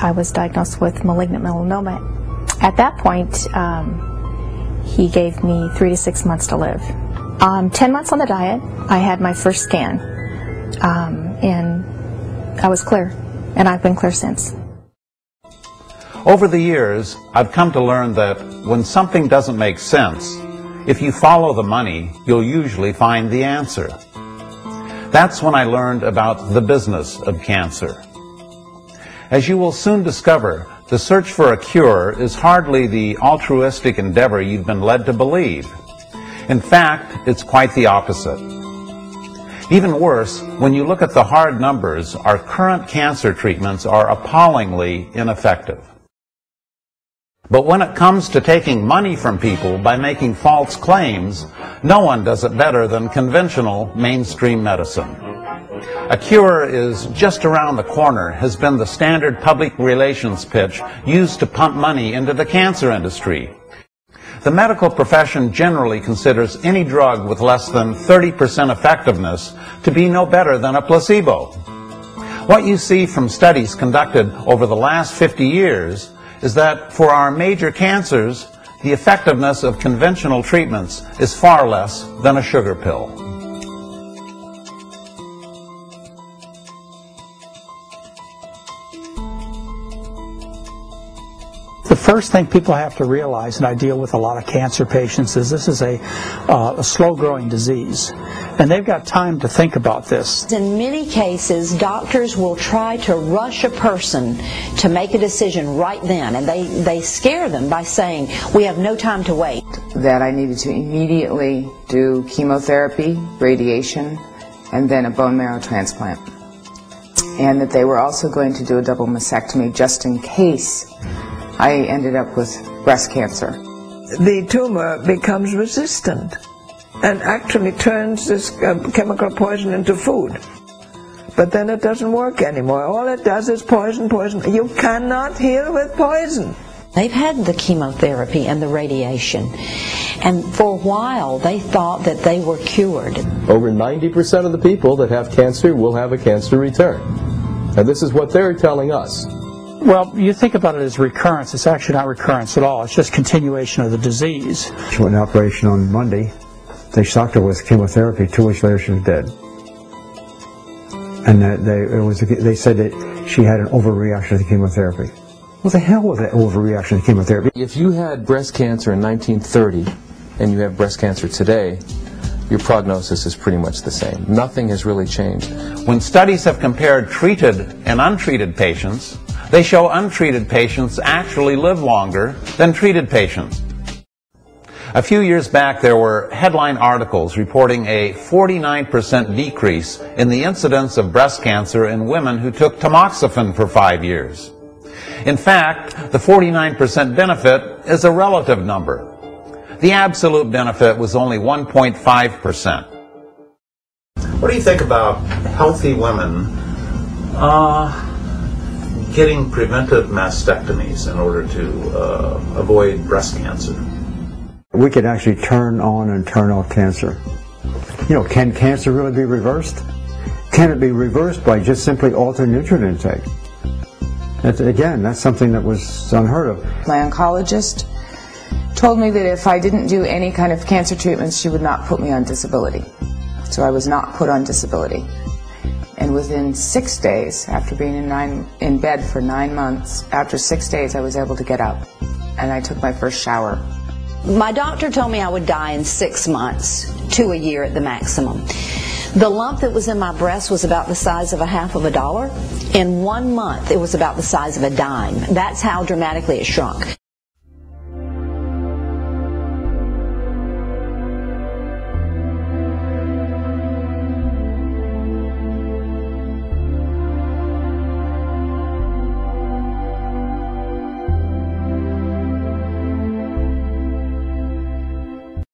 I was diagnosed with malignant melanoma. At that point, he gave me 3 to 6 months to live. 10 months on the diet, I had my first scan, and I was clear, and I've been clear since. Over the years, I've come to learn that when something doesn't make sense, if you follow the money, you'll usually find the answer. That's when I learned about the business of cancer. As you will soon discover, the search for a cure is hardly the altruistic endeavor you've been led to believe. In fact, it's quite the opposite. Even worse, when you look at the hard numbers, our current cancer treatments are appallingly ineffective. But when it comes to taking money from people by making false claims, no one does it better than conventional mainstream medicine. A cure is just around the corner has been the standard public relations pitch used to pump money into the cancer industry. The medical profession generally considers any drug with less than 30% effectiveness to be no better than a placebo. What you see from studies conducted over the last 50 years is that for our major cancers, the effectiveness of conventional treatments is far less than a sugar pill. The first thing people have to realize, and I deal with a lot of cancer patients, is this is a slow-growing disease. And they've got time to think about this. In many cases, doctors will try to rush a person to make a decision right then, and they scare them by saying, we have no time to wait. That I needed to immediately do chemotherapy, radiation, and then a bone marrow transplant. And that they were also going to do a double mastectomy just in case I ended up with breast cancer. The tumor becomes resistant and actually turns this chemical poison into food. But then it doesn't work anymore. All it does is poison, poison. You cannot heal with poison. They've had the chemotherapy and the radiation, and for a while they thought that they were cured. Over 90% of the people that have cancer will have a cancer return. And this is what they're telling us. Well, you think about it as recurrence. It's actually not recurrence at all. It's just continuation of the disease. She went in operation on Monday. They shocked her with chemotherapy. 2 weeks later, she was dead. And they said that she had an overreaction to the chemotherapy. What the hell was that overreaction to chemotherapy? If you had breast cancer in 1930 and you have breast cancer today, your prognosis is pretty much the same. Nothing has really changed. When studies have compared treated and untreated patients, they show untreated patients actually live longer than treated patients. A few years back, there were headline articles reporting a 49% decrease in the incidence of breast cancer in women who took tamoxifen for 5 years. In fact, the 49% benefit is a relative number. The absolute benefit was only 1.5%. What do you think about healthy women getting preventive mastectomies in order to avoid breast cancer? We can actually turn on and turn off cancer. You know, can cancer really be reversed? Can it be reversed by just simply altering nutrient intake? That's something that was unheard of. My oncologist told me that if I didn't do any kind of cancer treatments, she would not put me on disability. So I was not put on disability. And within 6 days, after being in bed for 9 months, after 6 days I was able to get up. And I took my first shower. My doctor told me I would die in 6 months to a year at the maximum. The lump that was in my breast was about the size of $0.50. In 1 month, it was about the size of a dime. That's how dramatically it shrunk.